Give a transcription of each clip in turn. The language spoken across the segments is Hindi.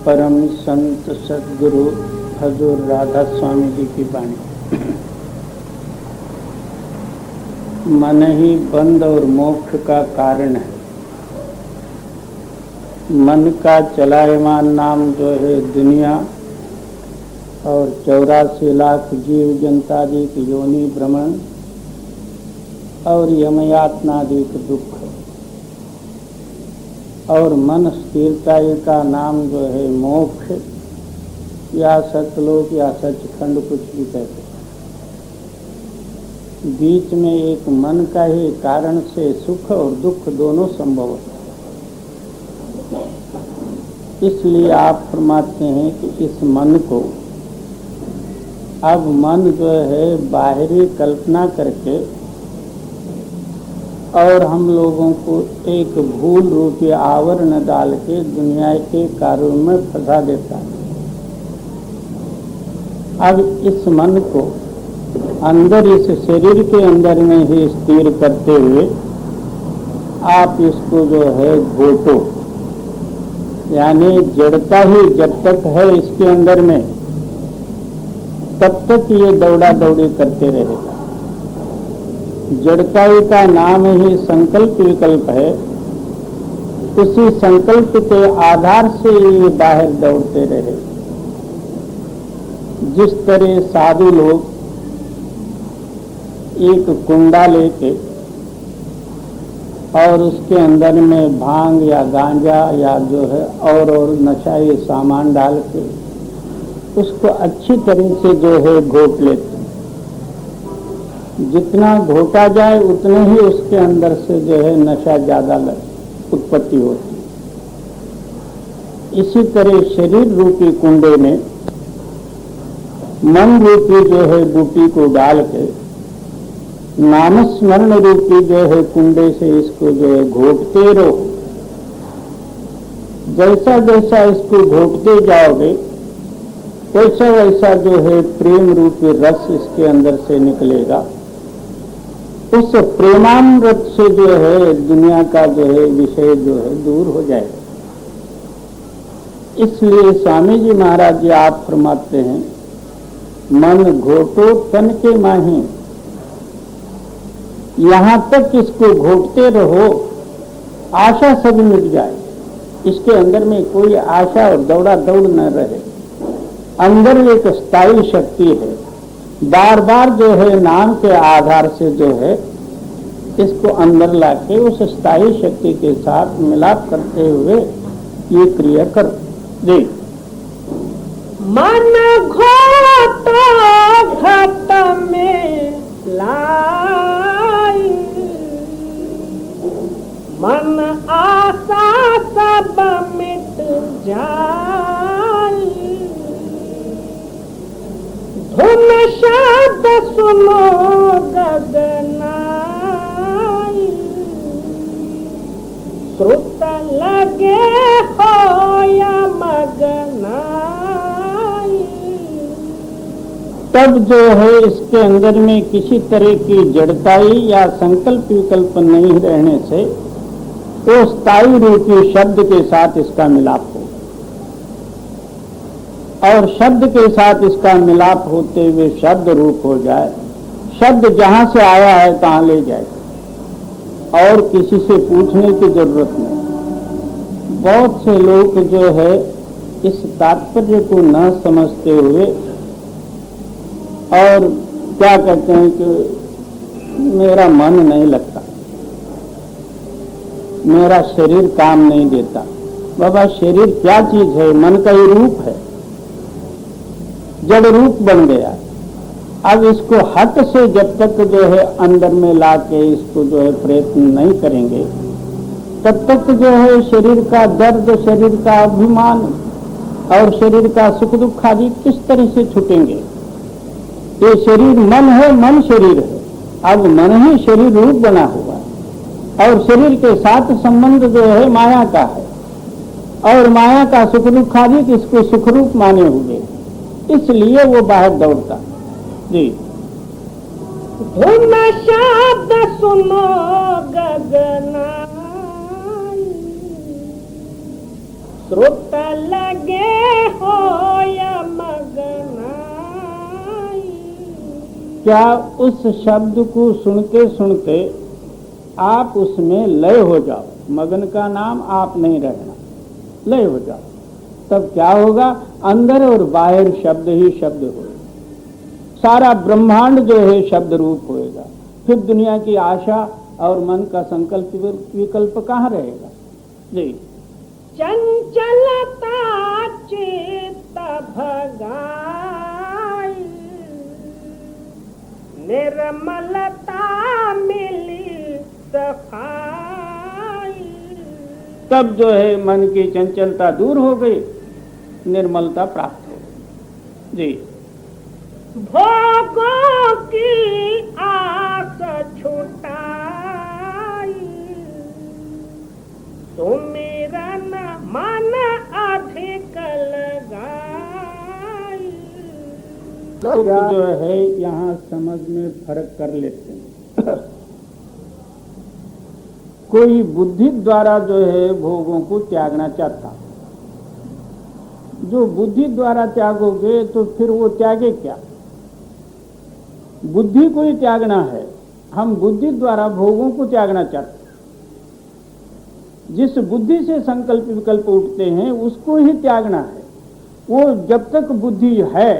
परम संत सदगुरु हजूर राधा स्वामी जी की वाणी। मन ही बंध और मोक्ष का कारण है। मन का चलायमान नाम जो है दुनिया और 84 लाख जीव जंतादिक योनि भ्रमण और यमयातनादिक दुख, और मन स्थिरता का नाम जो है मोक्ष या सतलोक या सचखंड, कुछ भी कहते हैं। बीच में एक मन का ही कारण से सुख और दुख दोनों संभव होते हैं। इसलिए आप फरमाते हैं कि इस मन को, अब मन जो है बाहरी कल्पना करके और हम लोगों को एक भूल रूपी आवरण डाल के दुनिया के कार्यों में फंसा देता है। अब इस मन को अंदर, इस शरीर के अंदर में ही स्थिर करते हुए आप इसको जो है घोटो, यानी जड़ता ही जब तक है इसके अंदर में तब तक ये दौड़ा दौड़ी करते रहेगा। जड़ताई का नाम ही संकल्प विकल्प है। उसी संकल्प के आधार से ये बाहर दौड़ते रहे। जिस तरह साधु लोग एक कुंडा लेके और उसके अंदर में भांग या गांजा या जो है और नशाई सामान डाल के उसको अच्छी तरह से जो है घोट लेते। जितना घोटा जाए उतने ही उसके अंदर से जो है नशा ज्यादा उत्पत्ति होती। इसी तरह शरीर रूपी कुंडे में मन रूपी जो है बूटी को डाल के नामस्मरण रूपी जो है कुंडे से इसको जो है घोटते रहो। जैसा जैसा इसको घोटते जाओगे वैसा वैसा जो है प्रेम रूपी रस इसके अंदर से निकलेगा। उस प्रेमामृत से जो है दुनिया का जो है विषय जो है दूर हो जाएगा। इसलिए स्वामी जी महाराज जी आप फरमाते हैं, मन घोटो तन के माही। यहां तक इसको घोटते रहो आशा सब मिट जाए। इसके अंदर में कोई आशा और दौड़ा दौड़ न रहे। अंदर एक स्थायी शक्ति है। बार बार जो है नाम के आधार से जो है इसको अंदर लाके उस स्थायी शक्ति के साथ मिलाप करते हुए ये क्रिया कर दे। मन घोटो घट में लाई, मन आशा सब मिट जाई। धुन शब्द सुनो गगनाई, श्रुत लगे हो या मगनाई। तब जो है इसके अंदर में किसी तरह की जड़ताई या संकल्प विकल्प नहीं रहने से तो स्थायी रूपी शब्द के साथ इसका मिलाप हो, और शब्द के साथ इसका मिलाप होते हुए शब्द रूप हो जाए। शब्द जहां से आया है तहां ले जाए और किसी से पूछने की जरूरत नहीं। बहुत से लोग जो है इस तात्पर्य को न समझते हुए और क्या कहते हैं कि मेरा मन नहीं लगता, मेरा शरीर काम नहीं देता। बाबा शरीर क्या चीज है? मन का ही रूप है, जड़ रूप बन गया। अब इसको हट से जब तक जो है अंदर में ला के इसको जो है प्रयत्न नहीं करेंगे तब तक जो है शरीर का दर्द, शरीर का अभिमान और शरीर का सुख दुख आदि किस तरह से छूटेंगे? ये शरीर मन है, मन शरीर है। अब मन ही शरीर रूप बना हुआ है और शरीर के साथ संबंध जो है माया का है, और माया का सुख दुख आदि इसको सुख रूप माने हुए, इसलिए वो बाहर दौड़ता जी। धुन शब्द सुनो गगनाई, श्रुत लगे होया मगनाई। क्या उस शब्द को सुनते सुनते आप उसमें लय हो जाओ? मगन का नाम आप नहीं रहना, लय हो जाओ, तब क्या होगा? अंदर और बाहर शब्द ही शब्द होगा, सारा ब्रह्मांड जो है शब्द रूप होएगा। फिर दुनिया की आशा और मन का संकल्प विकल्प कहाँ रहेगा? जी, चंचलता चित्त भगाई, निर्मलता मिली सफाई। तब जो है मन की चंचलता दूर हो गई, निर्मलता प्राप्त हो गई। जी, भोगों की आस छुटाई, सुमिरन मन अधिक लगाई। तो जो है यहाँ समझ में फर्क कर लेते हैं। कोई बुद्धि द्वारा जो है भोगों को त्यागना चाहता, जो बुद्धि द्वारा त्यागोगे तो फिर वो त्यागे क्या? बुद्धि को ही त्यागना है। हम बुद्धि द्वारा भोगों को त्यागना चाहते, जिस बुद्धि से संकल्प विकल्प उठते हैं उसको ही त्यागना है। वो जब तक बुद्धि है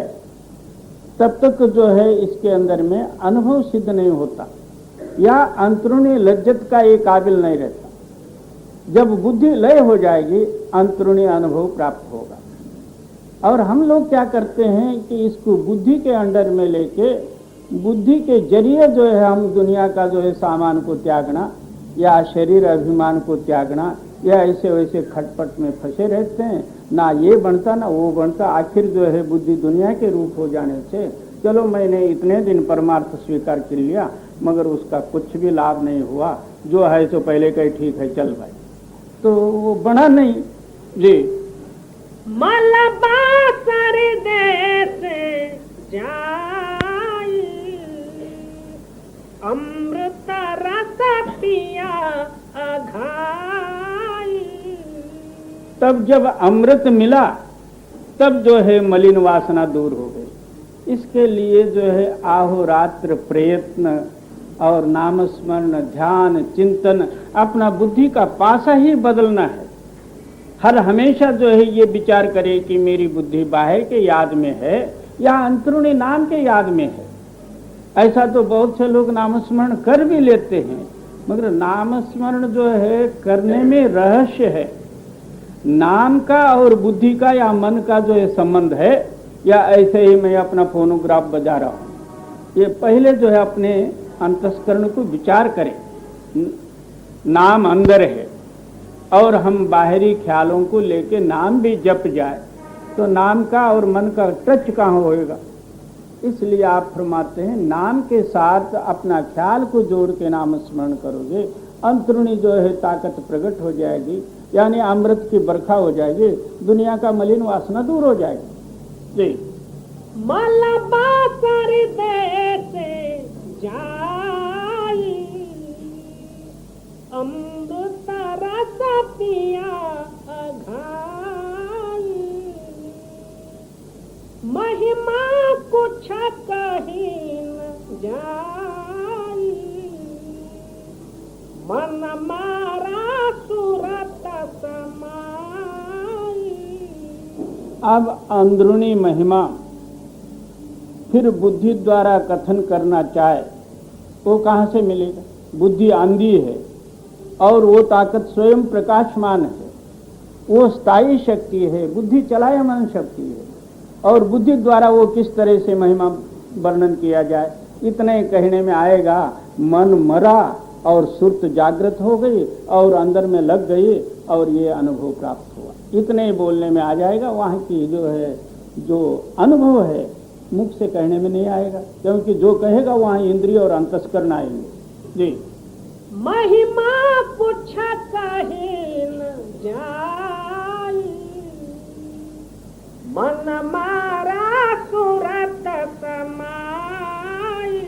तब तक जो है इसके अंदर में अनुभव सिद्ध नहीं होता, या अंतरूणी लज्जत का ये काबिल नहीं रहता। जब बुद्धि लय हो जाएगी अंतरूणी अनुभव प्राप्त होगा। और हम लोग क्या करते हैं कि इसको बुद्धि के अंडर में लेके बुद्धि के जरिए जो है हम दुनिया का जो है सामान को त्यागना या शरीर अभिमान को त्यागना या ऐसे वैसे खटपट में फंसे रहते हैं। ना ये बनता ना वो बनता, आखिर जो है बुद्धि दुनिया के रूप हो जाने से चलो मैंने इतने दिन परमार्थ स्वीकार कर लिया मगर उसका कुछ भी लाभ नहीं हुआ, जो है तो पहले का ही ठीक है, चल भाई, तो वो बना नहीं। जी, मलबा सर देश जाई, अमृत रस पिया अघाई। तब जब अमृत मिला तब जो है मलिन वासना दूर हो गई। इसके लिए जो है अहोरात्र प्रयत्न और नामस्मरण, ध्यान, चिंतन, अपना बुद्धि का पासा ही बदलना है। हर हमेशा जो है ये विचार करे कि मेरी बुद्धि बाहर के याद में है या अंतरूणी नाम के याद में है। ऐसा तो बहुत से लोग नामस्मरण कर भी लेते हैं, मगर नामस्मरण जो है करने में रहस्य है। नाम का और बुद्धि का या मन का जो है संबंध है, या ऐसे ही मैं अपना फोनोग्राफ बजा रहा हूँ, ये पहले जो है अपने अंतस्करण को विचार करें। नाम अंदर है और हम बाहरी ख्यालों को लेके नाम भी जप जाए तो नाम का और मन का टच कहाँ होएगा? इसलिए आप फरमाते हैं नाम के साथ अपना ख्याल को जोड़ के नाम स्मरण करोगे, अंतरूणी जो है ताकत प्रकट हो जाएगी, यानी अमृत की बरखा हो जाएगी, दुनिया का मलिन वासना दूर हो जाएगी। जी, मलबा सर देश जाई, अमृत रस पिया अघाई। महिमा कुछ कही न जाई, मन मारा सूरत समाई। अब अंदरूनी महिमा फिर बुद्धि द्वारा कथन करना चाहे वो कहाँ से मिलेगा? बुद्धि आंधी है और वो ताकत स्वयं प्रकाशमान है, वो स्थायी शक्ति है, बुद्धि चलायमान शक्ति है। और बुद्धि द्वारा वो किस तरह से महिमा वर्णन किया जाए? इतने कहने में आएगा मन मरा और सुर्त जागृत हो गई और अंदर में लग गई और ये अनुभव प्राप्त हुआ, इतने ही बोलने में आ जाएगा। वहाँ की जो है जो अनुभव है मुख से कहने में नहीं आएगा, क्योंकि जो कहेगा वहाँ इंद्रिय और अंतस्करण आएंगे। जी, महिमा कुछ कही न जाई, मन मारा सूरत समाई।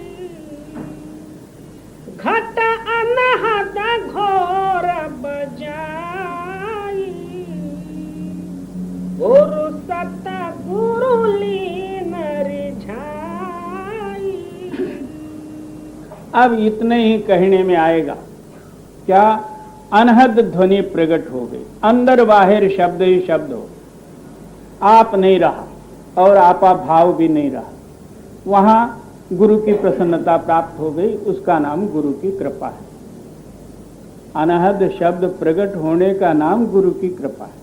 घट अनहद घोर बजाई, अब इतने ही कहने में आएगा क्या, अनहद ध्वनि प्रकट हो गई, अंदर बाहर शब्द ही शब्द हो, आप नहीं रहा और आपा भाव भी नहीं रहा, वहां गुरु की प्रसन्नता प्राप्त हो गई, उसका नाम गुरु की कृपा है। अनहद शब्द प्रकट होने का नाम गुरु की कृपा है।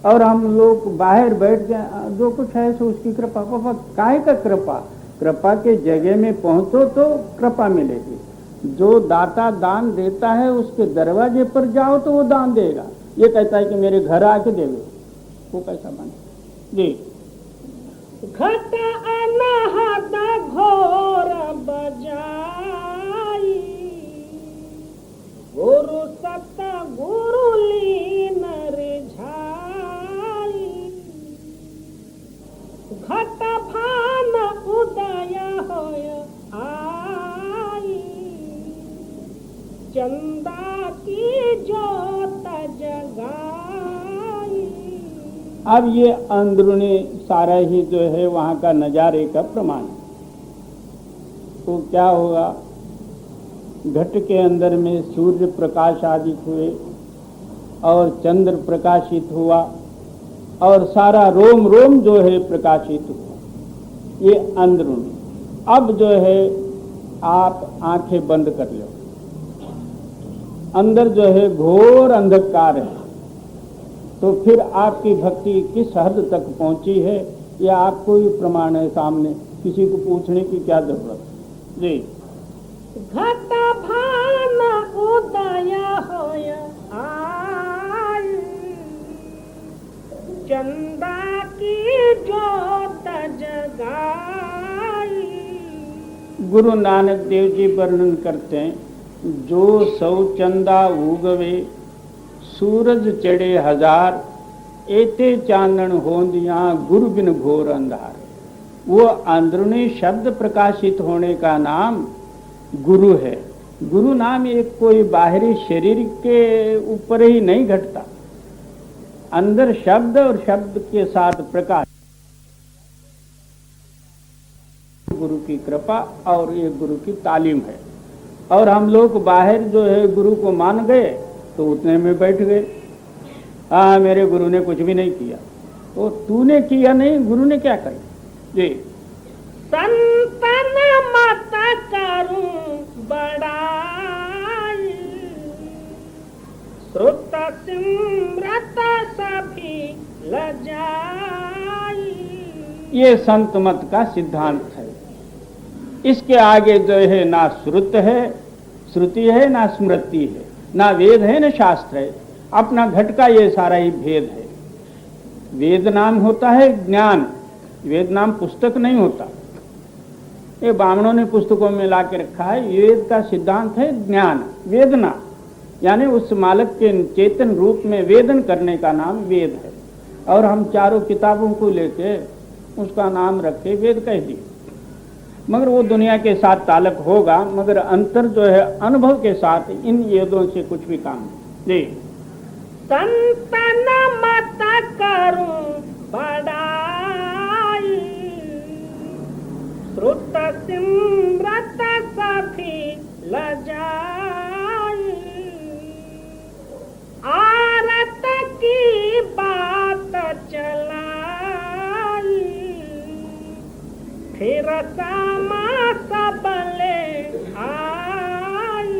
और हम लोग बाहर बैठ जाए, जो कुछ है सो उसकी कृपा, काहे का कृपा, कृपा के जगह में पहुंचो तो कृपा मिलेगी। जो दाता दान देता है उसके दरवाजे पर जाओ तो वो दान देगा। ये कहता है कि मेरे घर आके दे दो, वो कैसा बने जी। घट अनहद घोर बजाई, गुरु सत गुरु लीन रिझाई। घट भान उदय होय आई, चंदा की ज्योत जगाई। अब ये अंदरूनी सारा ही जो है वहां का नजारे का प्रमाण। तो क्या होगा, घट के अंदर में सूर्य प्रकाश आदि हुए और चंद्र प्रकाशित हुआ और सारा रोम रोम जो है प्रकाशित हुआ, ये अंदरूनी। अब जो है आप आंखें बंद कर लो, अंदर जो है घोर अंधकार है, तो फिर आपकी भक्ति किस हद तक पहुंची है यह आपको ही प्रमाण है सामने, किसी को पूछने की क्या जरूरत जी। घट भान उदय होय आई, चंदा की ज्योत जगाई। गुरु नानक देव जी वर्णन करते हैं, जो सौ चंदा उगवे सूरज चढ़े हजार, एते चांदन होंदियां गुरु बिन घोर अंधार। वो अंदरूनी शब्द प्रकाशित होने का नाम गुरु है। गुरु नाम एक कोई बाहरी शरीर के ऊपर ही नहीं घटता, अंदर शब्द और शब्द के साथ प्रकाश, गुरु की कृपा और ये गुरु की तालीम है। और हम लोग बाहर जो है गुरु को मान गए तो उतने में बैठ गए, हाँ मेरे गुरु ने कुछ भी नहीं किया। तो तूने किया नहीं, गुरु ने क्या किया जी। संतन मत करूं बड़ाई, श्रुत सिमरत सभी लजाई। ये संत मत का सिद्धांत है। इसके आगे जो है ना श्रुत है, श्रुति है, ना स्मृति है, ना वेद है, ना शास्त्र है। अपना घट का ये सारा ही भेद है। वेद नाम होता है ज्ञान, वेद नाम पुस्तक नहीं होता। ये ब्राह्मणों ने पुस्तकों में ला के रखा है। वेद का सिद्धांत है ज्ञान, वेदना, यानी उस मालक के चेतन रूप में वेदन करने का नाम वेद है। और हम चारों किताबों को लेके उसका नाम रखे वेद कह दिए, मगर वो दुनिया के साथ ताल्लुक होगा, मगर अंतर जो है अनुभव के साथ इन वेदों से कुछ भी काम नहीं जी। संतन मत करूं बड़ाई, श्रुत सिमरत सभी लजाई। आरत की बात चलाई, फिर सामा सबले आई।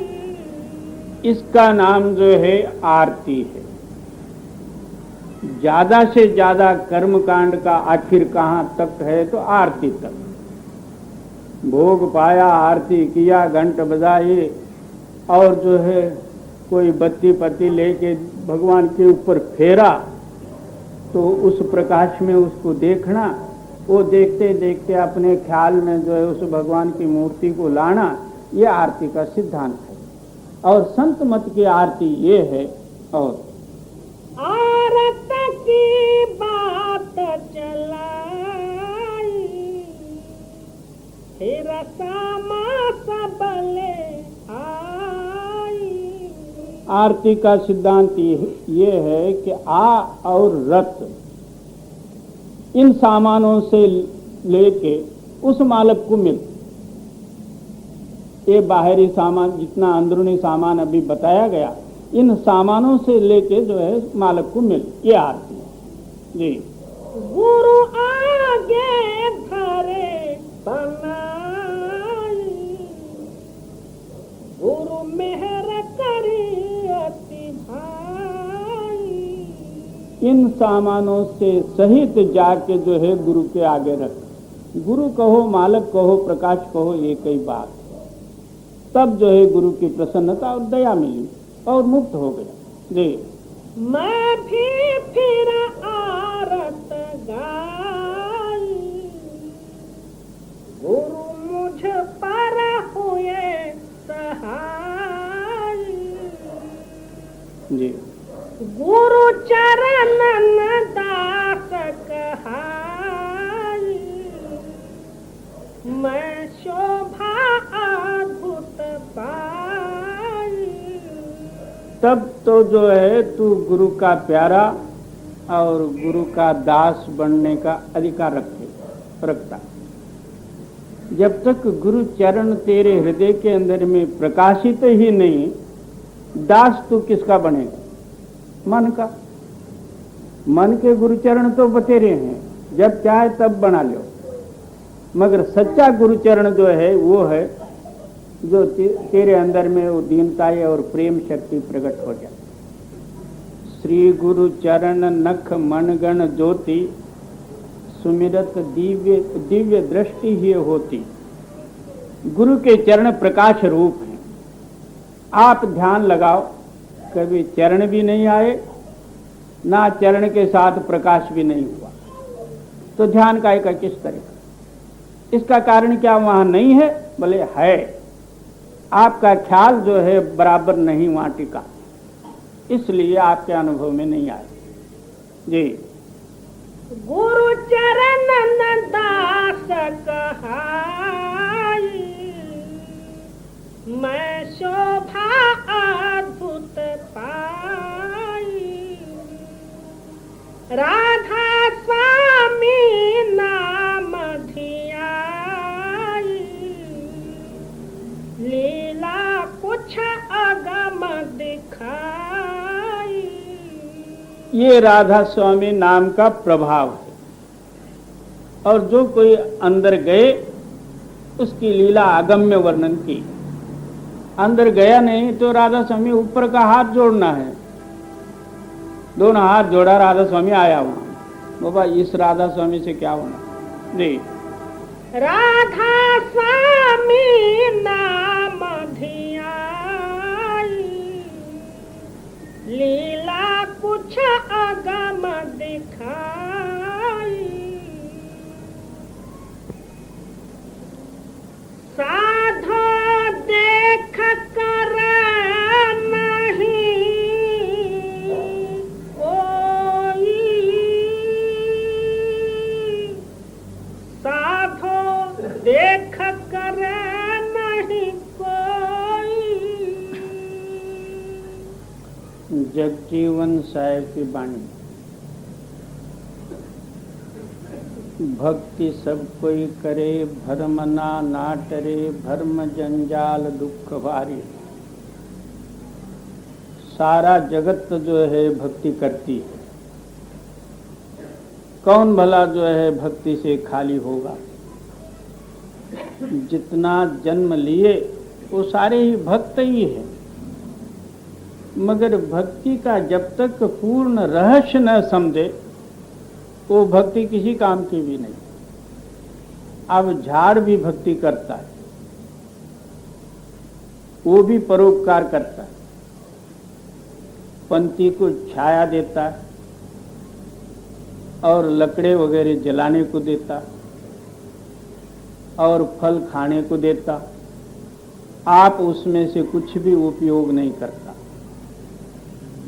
इसका नाम जो है आरती है। ज्यादा से ज्यादा कर्मकांड का आखिर कहाँ तक है तो आरती तक। भोग पाया, आरती किया, घंट बजाए और जो है कोई बत्ती पत्ती लेके भगवान के ऊपर फेरा, तो उस प्रकाश में उसको देखना, वो देखते देखते अपने ख्याल में जो है उस भगवान की मूर्ति को लाना, ये आरती का सिद्धांत है। और संत मत की आरती ये है। और आरत की बात चलाई, फिर सामा सबले आई। आरती का सिद्धांत ये है कि आ और रत इन सामानों से लेके उस मालक को मिल, ये बाहरी सामान, जितना अंदरूनी सामान अभी बताया गया, इन सामानों से लेके जो है मालिक को मिल, ये आरती है जी। गुरु आगे धरे बनाई, गुरु मेहर करी अति भाई। इन सामानों से सहित जाके जो है गुरु के आगे रख, गुरु कहो, मालिक कहो, प्रकाश कहो, एक ही बात। तब जो है गुरु की प्रसन्नता और दया मिली और मुक्त हो गया जी। मैं भी फिर आरत गाई, गुरु मुझ पर हुए सहाय जी। गुरु चरणन दास कहाई, मैं शोभा अद्भुत पाई। तब तो जो है तू गुरु का प्यारा और गुरु का दास बनने का अधिकार रखता। जब तक गुरु चरण तेरे हृदय के अंदर में प्रकाशित ही नहीं, दास तू किसका बनेगा? मन का। मन के गुरु चरण तो बतेरे हैं, जब चाहे तब बना लो, मगर सच्चा गुरु चरण जो है वो है जो तेरे अंदर में वो दीनता और प्रेम शक्ति प्रकट हो जाए। श्री गुरु चरण नख मनगण ज्योति, सुमिरत दिव्य दिव्य दृष्टि ही होती। गुरु के चरण प्रकाश रूप हैं। आप ध्यान लगाओ, कभी चरण भी नहीं आए ना चरण के साथ प्रकाश भी नहीं हुआ, तो ध्यान का किस तरह? इसका कारण क्या वहां नहीं है? बोले है, आपका ख्याल जो है बराबर नहीं वहां टिका, इसलिए आपके अनुभव में नहीं आए जी। गुरु चरण दास कहाई, मैं शोभा अद्भुत पाई। राधा स्वामी नाम धियाई, लीला कुछ अगम दिखाई। ये राधा स्वामी नाम का प्रभाव है, और जो कोई अंदर गए उसकी लीला अगम्य वर्णन की। अंदर गया नहीं तो राधा स्वामी ऊपर का हाथ जोड़ना है, दोनों हाथ जोड़ा, राधा स्वामी आया वहां। बाबा इस राधा स्वामी से क्या होना जी। राधा स्वामी नाम धियाई, लीला कुछ अगम दिखाई। साधो देख कर नहीं कोई, साधो देख कर नहीं कोई। जगजीवन साहेब की वाणी। भक्ति सब कोई करे, भरम ना टरे, भरम जंजाल दुख भारी। सारा जगत जो है भक्ति करती है, कौन भला जो है भक्ति से खाली होगा? जितना जन्म लिए वो सारे ही भक्त ही है, मगर भक्ति का जब तक पूर्ण रहस्य न समझे वो भक्ति किसी काम की भी नहीं। अब झाड़ भी भक्ति करता है, वो भी परोपकार करता है, पंथी को छाया देता है और लकड़े वगैरह जलाने को देता और फल खाने को देता। आप उसमें से कुछ भी उपयोग नहीं करता,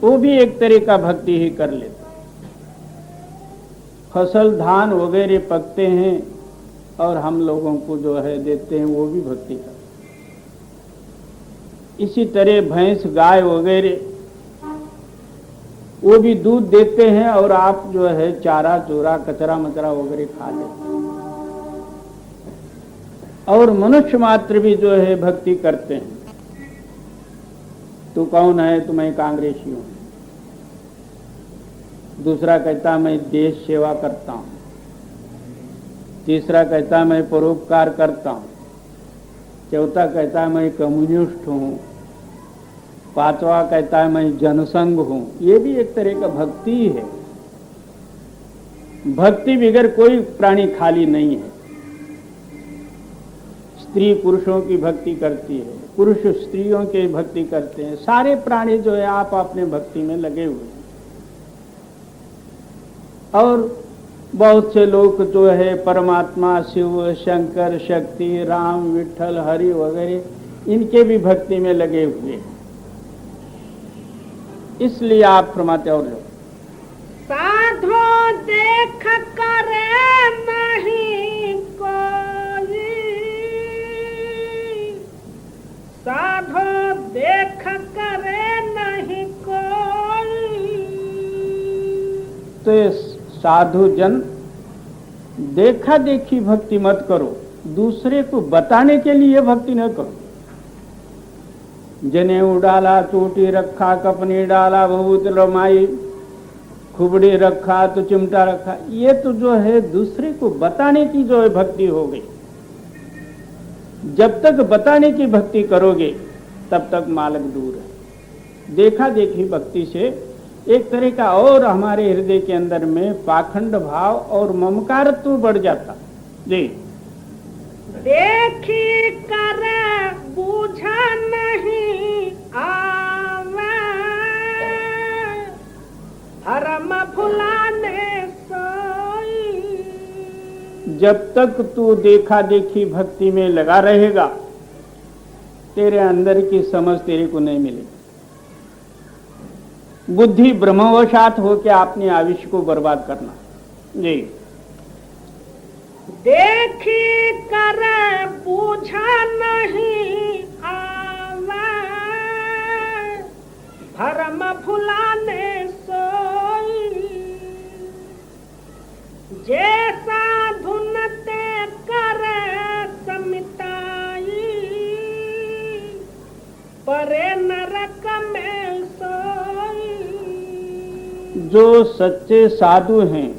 वो भी एक तरह का भक्ति ही कर लेता। फसल धान वगैरह पकते हैं और हम लोगों को जो है देते हैं, वो भी भक्ति करते। इसी तरह भैंस गाय वगैरह वो भी दूध देते हैं और आप जो है चारा चोरा कचरा मचरा वगैरह खा लेते। और मनुष्य मात्र भी जो है भक्ति करते हैं। तू कौन है? तो मैं कांग्रेसी हूं। दूसरा कहता मैं देश सेवा करता हूं। तीसरा कहता मैं परोपकार करता हूं। चौथा कहता मैं कम्युनिस्ट हूं। पांचवा कहता है मैं जनसंघ हूं। ये भी एक तरह का भक्ति है। भक्ति बगैर कोई प्राणी खाली नहीं है। स्त्री पुरुषों की भक्ति करती है, पुरुष स्त्रियों की भक्ति करते हैं, सारे प्राणी जो है आप अपने भक्ति में लगे हुए हैं। और बहुत से लोग जो है परमात्मा, शिव, शंकर, शक्ति, राम, विठल, हरि वगैरह इनके भी भक्ति में लगे हुए हैं। इसलिए आप फरमाते और लो साधो देख करे नहीं कोई, साधो देख करे नहीं कोई। तो साधु जन देखा देखी भक्ति मत करो, दूसरे को बताने के लिए भक्ति न करो। जनेऊ डाला, चोटी रखा, कपनी डाला, बहुत रमाई, खुबड़ी रखा तो चिमटा रखा, ये तो जो है दूसरे को बताने की जो है भक्ति हो गई। जब तक बताने की भक्ति करोगे तब तक मालक दूर है। देखा देखी भक्ति से एक तरह का और हमारे हृदय के अंदर में पाखंड भाव और ममकारत्व बढ़ जाता। जी देखी कर बूझा नहीं आवे, धर्म भुलाने सोई। जब तक तू देखा देखी भक्ति में लगा रहेगा तेरे अंदर की समझ तेरे को नहीं मिलेगी। बुद्धि ब्रह्मवशात होकर अपने आयुष्य को बर्बाद करना। जी देखी कर बूझा नहीं आवे, धर्म भुलाने सोई। जैसा धुनते कर समिताई, परे नरक में सोई। जो सच्चे साधु हैं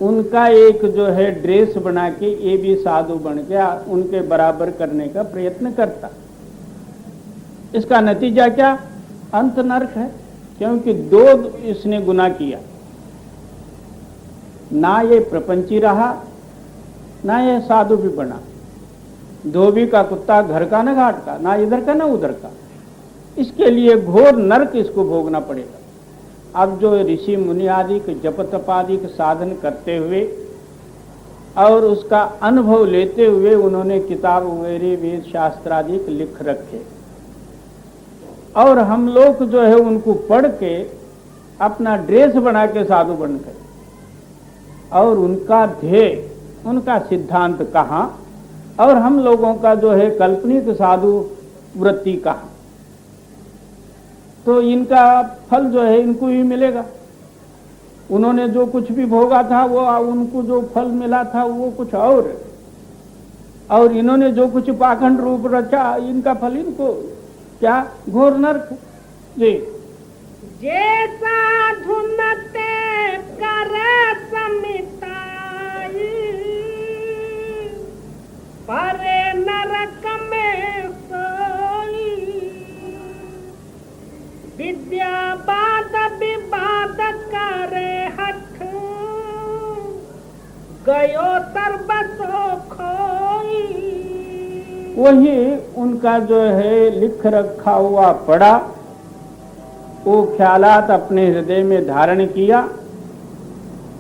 उनका एक जो है ड्रेस बना के ये भी साधु बन गया, उनके बराबर करने का प्रयत्न करता। इसका नतीजा क्या? अंत नरक है। क्योंकि दो इसने गुनाह किया, ना ये प्रपंची रहा ना ये साधु भी बना। धोबी का कुत्ता घर का न घाट का, ना इधर का ना उधर का। इसके लिए घोर नरक इसको भोगना पड़ेगा। अब जो ऋषि मुनि आदि के जप तप आदि के साधन करते हुए और उसका अनुभव लेते हुए उन्होंने किताब वगैरह वेद शास्त्र आदि लिख रखे, और हम लोग जो है उनको पढ़ के अपना ड्रेस बना के साधु बन गए। और उनका ध्येय, उनका सिद्धांत कहाँ, और हम लोगों का जो है काल्पनिक साधु वृत्ति कहाँ। तो इनका फल जो है इनको ही मिलेगा। उन्होंने जो कुछ भी भोगा था वो उनको जो फल मिला था वो कुछ और इन्होंने जो कुछ पाखंड रूप रचा इनका फल इनको क्या? घोर नरक। जी जैसा धुनते कर समिताई, परे नरक में सोई। विद्यावाद विवाद करे हठ, गयो सर्वसो खोई। वही उनका जो है लिख रखा हुआ पड़ा, वो ख्यालात अपने हृदय में धारण किया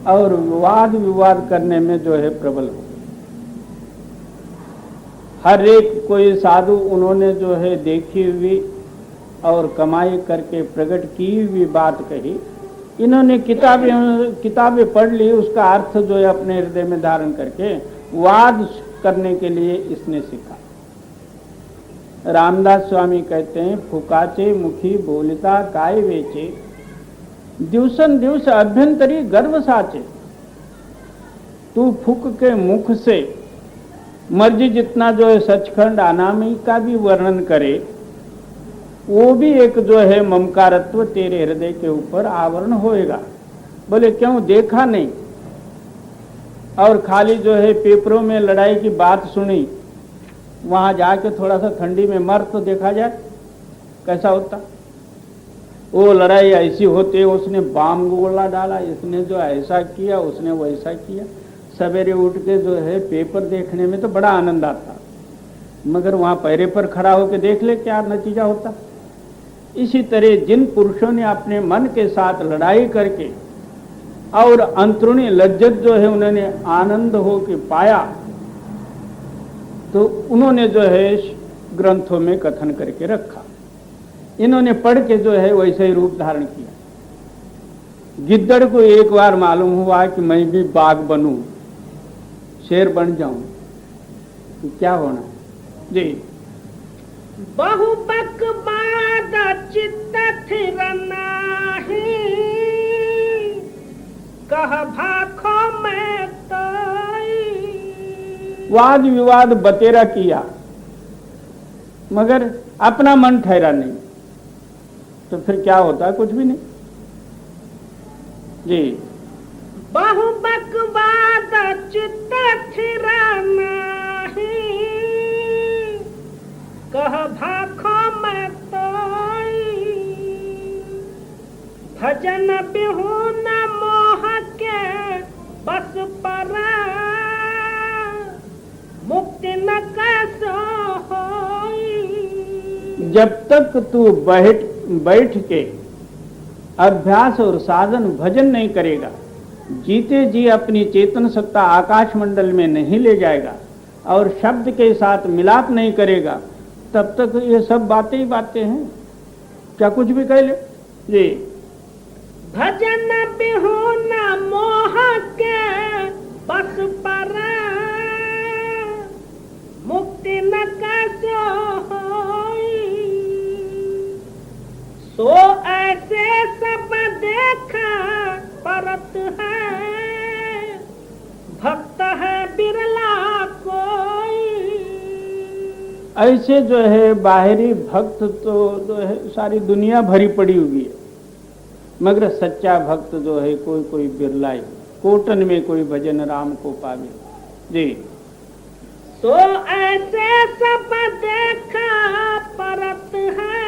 और वाद विवाद करने में जो है प्रबल हो। हर एक कोई साधु उन्होंने जो है देखी हुई और कमाई करके प्रकट की हुई बात कही, इन्होंने किताबें पढ़ ली, उसका अर्थ जो है अपने हृदय में धारण करके वाद करने के लिए इसने सीखा। रामदास स्वामी कहते हैं, फुकाचे मुखी बोलता काय वेचे, दिवसन दिवस अभ्यंतरी गर्व साचे। तू फूक के मुख से मर्जी जितना जो है सचखंड अनामी का भी वर्णन करे, वो भी एक जो है ममकारत्व तेरे हृदय के ऊपर आवरण होएगा। बोले क्यों, देखा नहीं और खाली जो है पेपरों में लड़ाई की बात सुनी, वहां जाके थोड़ा सा ठंडी में मर तो देखा जाए कैसा होता। वो लड़ाई ऐसी होती है, उसने बाम गोला डाला, इसने जो ऐसा किया, उसने वैसा किया। सवेरे उठ के जो है पेपर देखने में तो बड़ा आनंद आता, मगर वहां पैरे पर खड़ा होकर देख ले क्या नतीजा होता। इसी तरह जिन पुरुषों ने अपने मन के साथ लड़ाई करके और अंतरूणी लज्जत जो है उन्होंने आनंद हो के पाया, तो उन्होंने जो है ग्रंथों में कथन करके रखा। इन्होंने पढ़ के जो है वैसे ही रूप धारण किया। गिद्दड़ को एक बार मालूम हुआ कि मैं भी बाघ बनूं, शेर बन जाऊं, तो क्या होना जी। बहु बक बाद चित्त थिर नाही, कह भाखो मैं तोई। वाद विवाद बतेरा किया, मगर अपना मन ठहरा नहीं, तो फिर क्या होता, कुछ भी नहीं जी। बहु बक बाद चित्त थिर नाही, कह भाखो मैं तोई। भजन बिहुन मोह के बस पर, मुक्ति न कैसो होई। जब तक तू बैठ के अभ्यास और साधन भजन नहीं करेगा, जीते जी अपनी चेतन सत्ता आकाश मंडल में नहीं ले जाएगा और शब्द के साथ मिलाप नहीं करेगा, तब तक ये सब बातें ही बातें हैं, क्या कुछ भी कह ले जी। भजन बिहुन मोह के बस पर, मुक्ति न कैसो होई। सो ऐसे सब देखा परत है, भक्त है बिरला कोई। ऐसे जो है बाहरी भक्त तो जो है सारी दुनिया भरी पड़ी हुई है, मगर सच्चा भक्त जो है कोई कोई बिरला ही, कोटन में कोई भजन राम को पावे जी। तो ऐसे सब देखा परत है,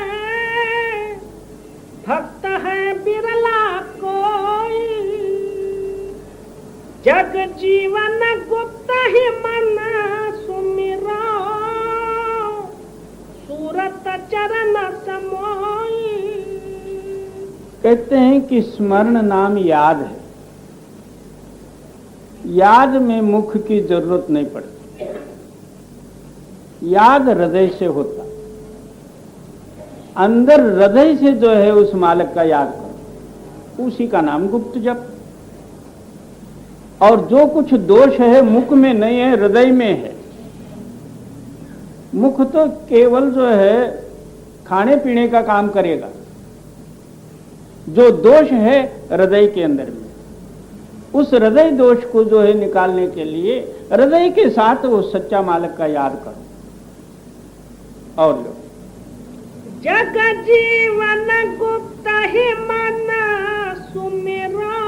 भक्त है बिरला कोई। जग जीवन गुप्त ही मन सुमिरो, सूरत चरण समोई। कहते हैं कि स्मरण नाम याद है, याद में मुख की जरूरत नहीं पड़ती, याद हृदय से होता। अंदर हृदय से जो है उस मालिक का याद करो, उसी का नाम गुप्त जप। और जो कुछ दोष है मुख में नहीं है, हृदय में है। मुख तो केवल जो है खाने पीने का काम करेगा, जो दोष है हृदय के अंदर में, उस हृदय दोष को जो है निकालने के लिए हृदय के साथ वो सच्चा मालिक का याद करो। और लो जग जीवन गुप्त ही मन सुमिरो,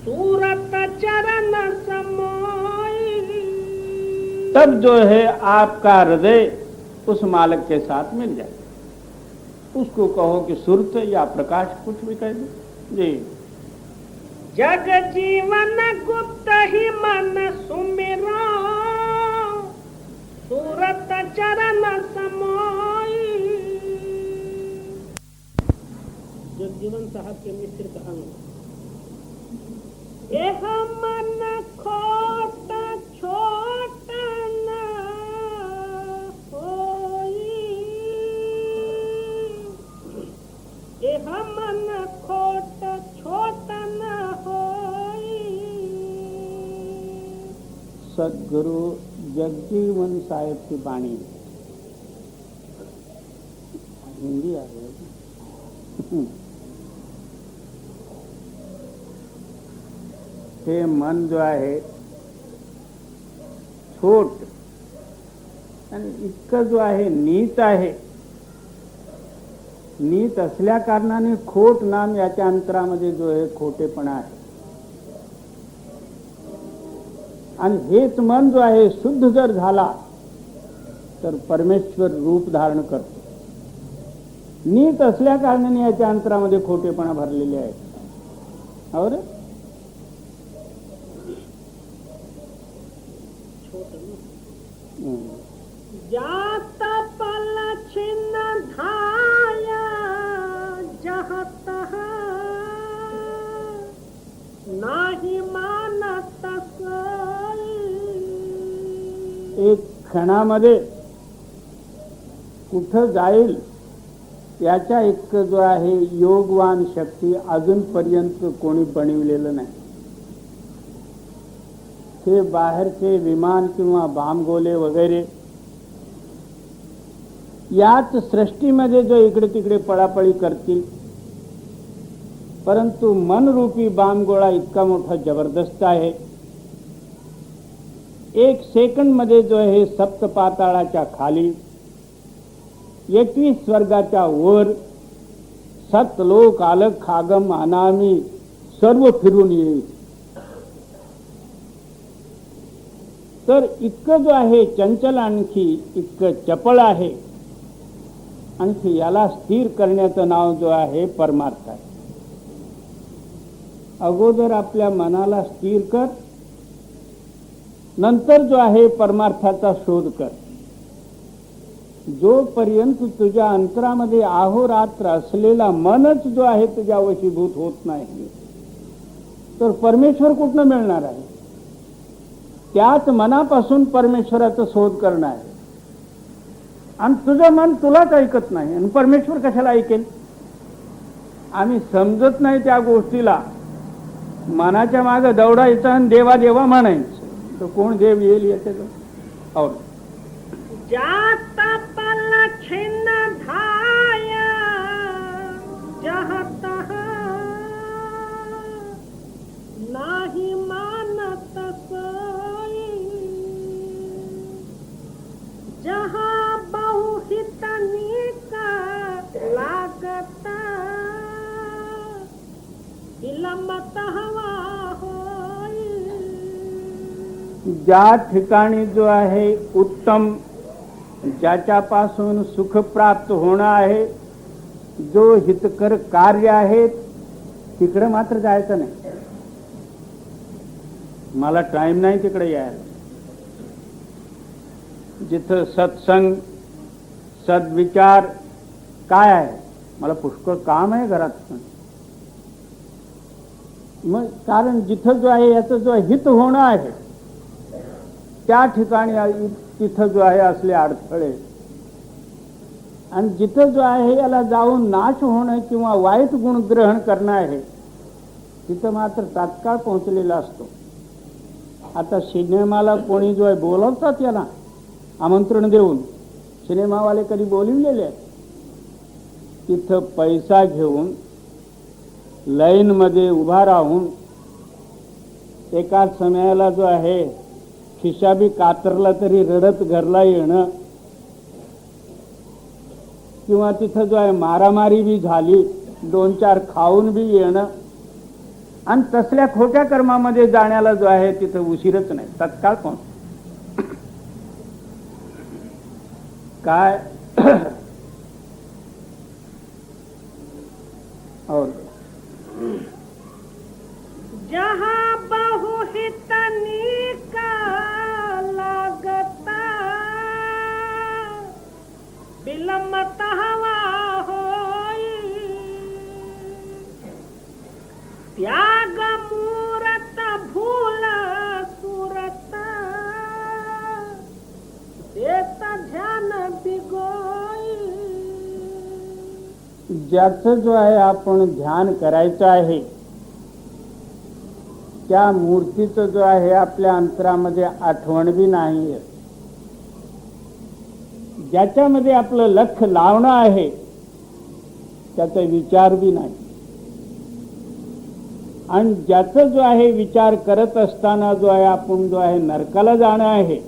सूरत चरण समोई। तब जो है आपका हृदय उस मालिक के साथ मिल जाए। उसको कहो कि सुरत या प्रकाश, कुछ भी कह दो जी। जग जीवन गुप्त ही मन सुमिरो, सूरत चरण समोई। जगजीवन साहब के मित्र कहानी। एह मन खोट छोट न होई, एह मन खोट छोट न होई। सदगुरु जगजीवन साहेब की वाणी, हिंदी आ गई। हे मन जो आहे छोट आणि इतकं जो आहे नीत आहे, नीत असल्या कारणाने खोट नाम याच्या अंतरामध्ये जो आहे खोटेपणा आहे. आणि हेच मन जो आहे शुद्ध जर झाला तर परमेश्वर रूप धारण करतो. नीत असल्या कारणाने याच्या अंतरामध्ये खोटेपणा भरलेले आहे. और जात पल छिन्न धाया जहाँ तहाँ नाही मानत सोई. एक क्षणामध्ये कुठं जाईल याच्या इतकं जो आहे योगवान शक्ती अजूनपर्यंत कोणी बनविलेलं नाही. ते बाहेरचे विमान किंवा बांबगोले वगैरे याच सृष्टीमध्ये जो इकडे तिकडे पळापळी करतील, परंतु मनरूपी बांबगोळा इतका मोठा जबरदस्त आहे. एक सेकंड मध्ये जो आहे सप्त पाताळाच्या खाली, 21 स्वर्गाच्या वर, सतलोक आलक खागम अनामी सर्व फिरून येईल. तर इतकं जो आहे चंचल, आणखी इतकं चपळ आहे. आणखी याला स्थिर करण्याचं नाव जो आहे परमार्थ आहे. अगोदर आपल्या मनाला स्थिर कर, नंतर जो आहे परमार्थाचा शोध कर. जोपर्यंत तुझ्या अंतरामध्ये अहोरात्र असलेला मनच जो आहे तुझ्या वशीभूत होत नाही, तर परमेश्वर कुठनं मिळणार आहे? त्याच मनापासून परमेश्वराचा शोध करणं आहे. आणि तुझं मन तुलाच ऐकत नाही आणि परमेश्वर कशाला ऐकेल? आम्ही समजत नाही त्या गोष्टीला. मनाच्या मागे दौडायचं आणि देवा देवा म्हणायचं, तर कोण देव येईल याच्यात? और जात पल छिन्न धाया जहाँ तहाँ नाही मानत सोई. जहाँ बहुहित निका लागता विलंबत हवा होई. ज्या ठिकाणी जो आहे उत्तम, ज्याच्यापासून सुख प्राप्त होणं आहे, जो हितकर कार्य आहे, तिकडे मात्र जायचं नाही. मला टाइम नाही तिकडे यायला. जिथं सत्संग, सद्विचार काय आहे, मला पुष्कळ काम आहे घरात. मग कारण जिथं जो आहे याचं जो हित होणं आहे, त्या ठिकाणी तिथं जो आहे असले अडथळे. आणि जिथं जो आहे याला जाऊन नाश होणं किंवा वाईट गुण ग्रहण करणं आहे, तिथं मात्र तात्काळ पोहोचलेला असतो. आता सिनेमाला कोणी जो आहे बोलवतात याला आमंत्रण देऊन, सिनेमावाले कधी बोलवलेले आहेत. तिथं पैसा घेऊन लाईन मध्ये उभा राहून एका समयाला जो आहे खिशा बी कातरला तरी रडत घरला येणं, किंवा तिथं जो आहे मारामारी बी झाली, 2-4 खाऊन बी येणं, आणि तसल्या खोट्या कर्मामध्ये जाण्याला जो आहे तिथं उशीरच नाही, तत्काळ पोहोच. काय और जहाँ बहुहित निका लागता विलंबत हवा होई. त्याग मूरत भूल सुरत देत ध्यान बिगोई. ज्याचं जो आहे आपण ध्यान करायचं आहे, त्या मूर्तीचं जो आहे आपल्या अंतरामध्ये आठवण बी नाही. ज्याच्यामध्ये आपलं लक्ष लावणं आहे त्याचा विचार बी नाही. आणि ज्याचं जो आहे विचार करत असताना जो आहे आपण जो आहे नरकाला जाणं आहे,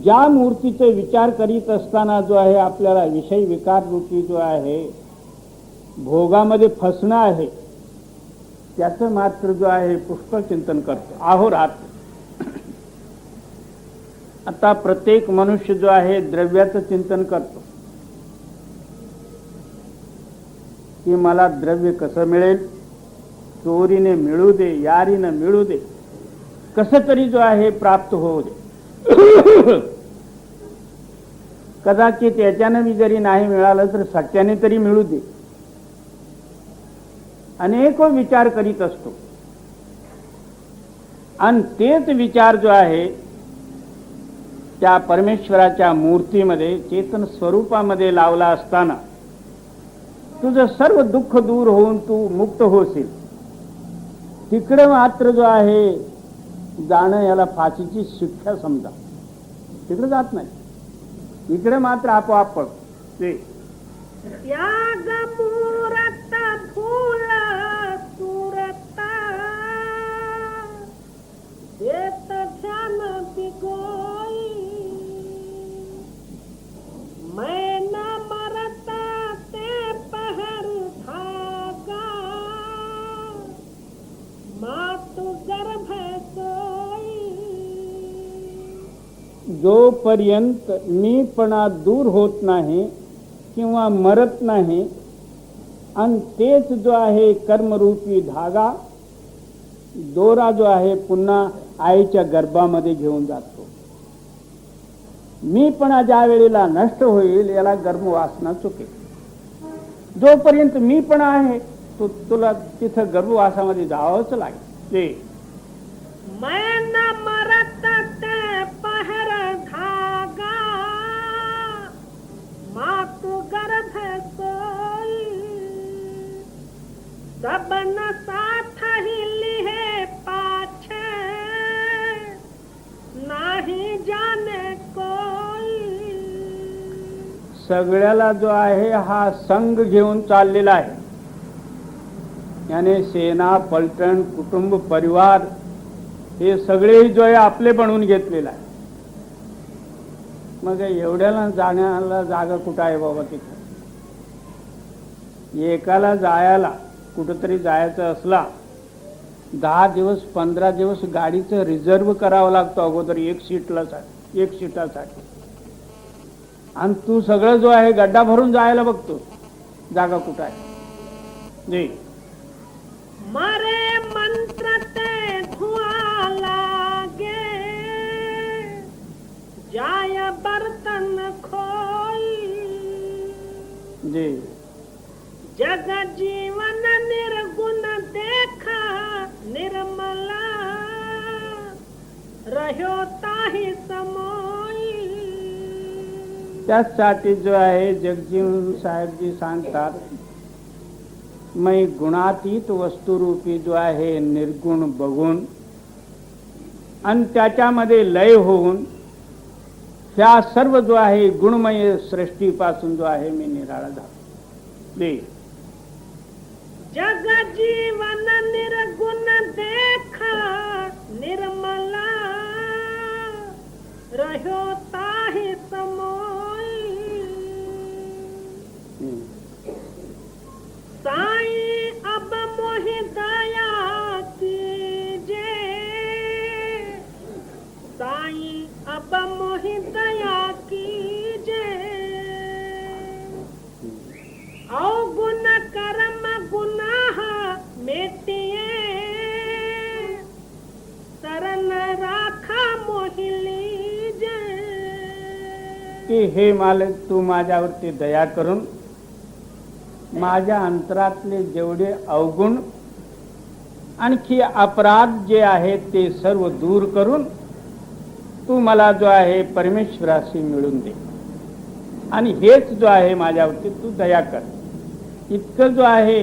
ज्या मूर्तीचे विचार करीत असताना जो आहे आपल्याला विषय विकार रूपी जो आहे भोगामध्ये फसणं आहे, त्याचं मात्र जो आहे पुष्कळ चिंतन करतो अहोरात्र. आता प्रत्येक मनुष्य जो आहे द्रव्याचं चिंतन करतो की मला द्रव्य कसं मिळेल, चोरीने मिळू दे, यारीने मिळू दे, कसं तरी जो आहे प्राप्त होऊ दे. कदाचित याच्यानं जरी नाही मिळालं तर सत्याने तरी मिळू दे, अनेक विचार करीत असतो. आणि तेच विचार जो आहे त्या परमेश्वराच्या मूर्तीमध्ये चेतन स्वरूपामध्ये लावला असताना तुझं सर्व दुःख दूर होऊन तू मुक्त होशील. तिकडे मात्र जो आहे जाणं याला फाशीची शिक्षा समजा, तिकडे जात नाही, इकडे मात्र आपोआप पडते. त्याग मूरत फूल सुरत देत ध्यान बिगोई मैं न मरत ते पहर धागा मातु गर्भ सोई. जोपर्यंत मीपणा दूर होत नाही किंवा मरत नाही आणि तेच जो आहे कर्मरूपी धागा दोरा जो आहे पुन्हा आईच्या गर्भामध्ये घेऊन जातो. मीपणा ज्या वेळेला नष्ट होईल याला गर्भवासना चुकेल. जोपर्यंत मीपणा आहे तो तुला तिथं गर्भवासामध्ये जावंच लागेल. मैं न मरत ते पहर धागा मातु गर्भ सोई सबन साथ ही लिहे पाछे नाही जाने कोई. सगळ्याला जो आहे हा संघ घेऊन चाललेला आहे. याने सेना, पलटण, कुटुंब, परिवार हे सगळे जो आहे आपले बनवून घेतलेला आहे. मग एवढ्याला जाण्याला जागा कुठं आहे बाबा? तिथं एकाला जायला कुठंतरी जायचं असला 10 दिवस 15 दिवस गाडीचं रिझर्व करावं लागतं अगोदर एक सीटासाठी. आणि तू सगळं जो आहे गड्डा भरून जायला बघतो, जागा कुठं आहे? मरे मंत्र ते धुआ लागे जाय बर्तन खोई जी. जग जीवन निर्गुण देखा निर्मला रह्यो ताही समोई. त्यासाठी जो आहे जगजीवन साहेबजी सांगतात मै गुणातीत वस्तुरूपी जो आहे निर्गुण बघून आणि त्याच्यामध्ये लय होऊन ह्या सर्व जो आहे गुणमय सृष्टीपासून जो आहे मी निराळा झालो. जग जीवन निर्गुण देखा निर्मला रह्यो ताही समोई. साई अब मोहि दया कीजे साई अब मोहि दया कीजे अवगुण कर्म गुनाह मेटिए शरण राखा मोहि लीजे. की हे मालक तू माझ्यावरती दया करून माझ्या अंतरातले जेवढे अवगुण आणखी अपराध जे आहेत ते सर्व दूर करून तू मला जो आहे परमेश्वराशी मिळून दे. आणि हेच जो आहे माझ्यावरती तू दया कर. इतकं जो आहे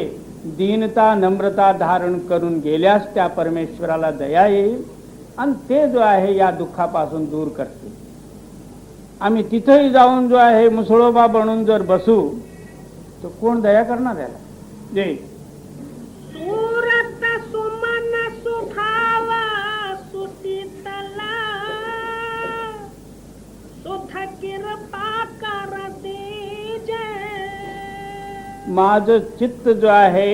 दीनता नम्रता धारण करून गेल्यास त्या परमेश्वराला दया येईल आणि ते जो आहे या दुःखापासून दूर करते. आम्ही तिथेही जाऊन जो आहे मुसळोबा बनून जर बसू तो कोण दया करणार याला? जय. सूरत सुमन सुभावा सुशीतला माझं चित्त जो आहे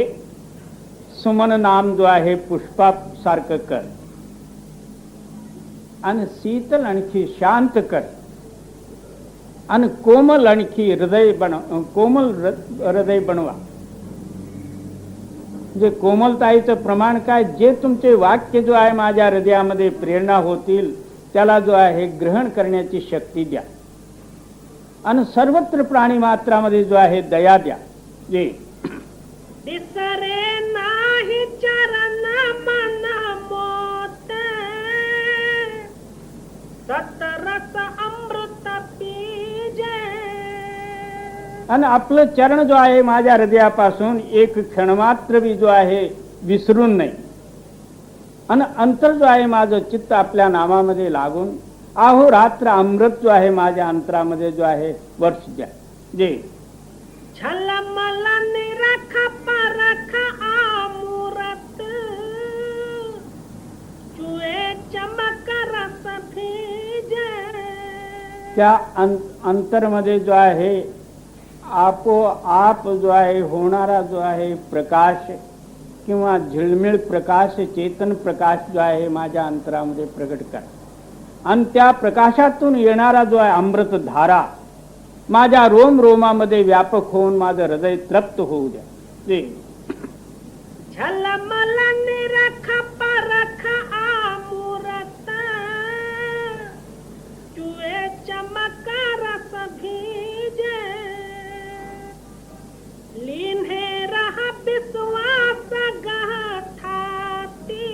सुमन नाम जो आहे पुष्पासारखं कर आणि शीतल आणखी शांत कर आणि कोमल आणखी हृदय बनव, कोमल हृदय बनवा. जे कोमलताईचं प्रमाण काय, जे तुमचे वाक्य जो आहे माझ्या हृदयामध्ये प्रेरणा होतील त्याला जो आहे ग्रहण करण्याची शक्ती द्या आणि सर्वत्र प्राणी मात्रामध्ये जो आहे दया द्या. जे दिसरे नाही चरण मन मोते सतरस अमृत पीजे. आणि आपलं चरण जो आहे माझ्या हृदयापासून एक क्षणमात्र बी जो आहे विसरून नाही आणि अंतर जो आहे माझं चित्त आपल्या नामामध्ये लागून अहोरात्र अमृत जो आहे माझ्या अंतरामध्ये जो आहे वर्ष द्या. जे झलमल निरख परख आमूरत चुए चमक रस भीजे. त्या अंतरमध्ये जो आहे आपोआप जो आहे होणारा जो आहे प्रकाश किंवा झिळमिळ प्रकाश, चेतन प्रकाश जो आहे माझ्या अंतरामध्ये प्रगट करा आणि त्या प्रकाशातून येणारा जो आहे अमृत धारा माझ्या रोम रोमामध्ये व्यापक होऊन माझं हृदय तृप्त होऊ द्या. ते झलमल निरख परख आमूरत चुए चमक रस भीजे. लीन है रह विश्वास गहठाती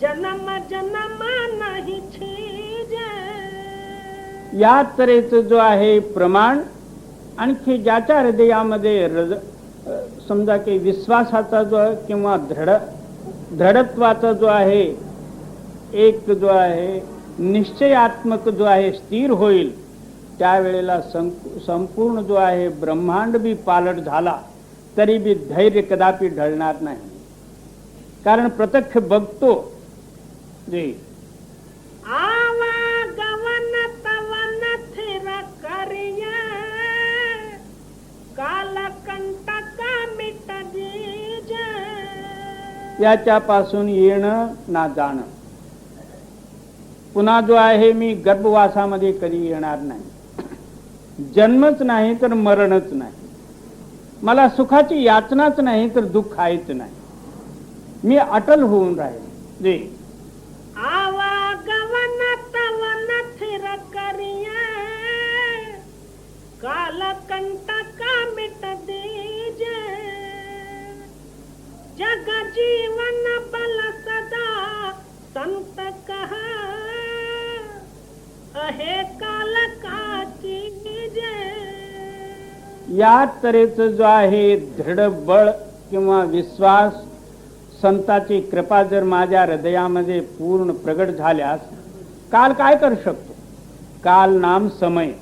जन्म जन्म नहीं छीजे. या तऱ्हेचं जो आहे प्रमाण आणखी ज्याच्या हृदयामध्ये समजा की विश्वासाचा जो आहे किंवा दृढत्वाचा जो आहे एक जो आहे निश्चयात्मक जो आहे स्थिर होईल त्यावेळेला संपूर्ण जो आहे ब्रह्मांड बी पालट झाला तरी बी धैर्य कदापि ढळणार नाही. कारण प्रत्यक्ष बघतो. जे आवागमन तवन थिर करिये कालकंटक मिट दीजे. याच्यापासून येणं ना जाणं. पुन्हा जो आहे मी गर्भवासामध्ये कधी येणार नाही. जन्मच नाही तर मरणच नाही. मला सुखाची याचनाच नाही तर दुःख आहेच नाही. मी अटल होऊन राहील. जे आवागमन तवन थिर करिये कालकंटक मिट दीजे. जग जीवन बल सदा संत कह अहे काल का कीजे. या तऱ्हेचं जो आहे दृढ बळ किंवा विश्वास संताची कृपा जर माझ्या हृदयामध्ये पूर्ण प्रगट झाल्यास काल काय करू शकतो. काल नाम समय.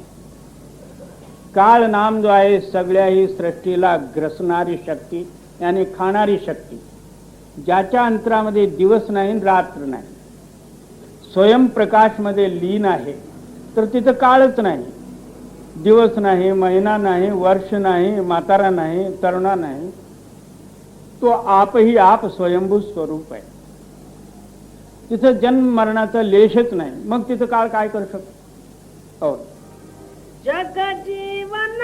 काळ नाम जो आहे सगळ्याही सृष्टीला ग्रसणारी शक्ती यानी खाणारी शक्ती. ज्याच्या अंतरामध्ये दिवस नाही रात्र नाही, स्वयंप्रकाशमध्ये लीन आहे तर तिथं काळच नाही. दिवस नाही, महिना नाही, वर्ष नाही, म्हातारा नाही, तरुणा नाही. तो आपही आप स्वयंभू स्वरूप आहे. तिथं जन्म मरणाचा लेशच नाही. मग तिथं काळ काय करू शकतो. जग जीवन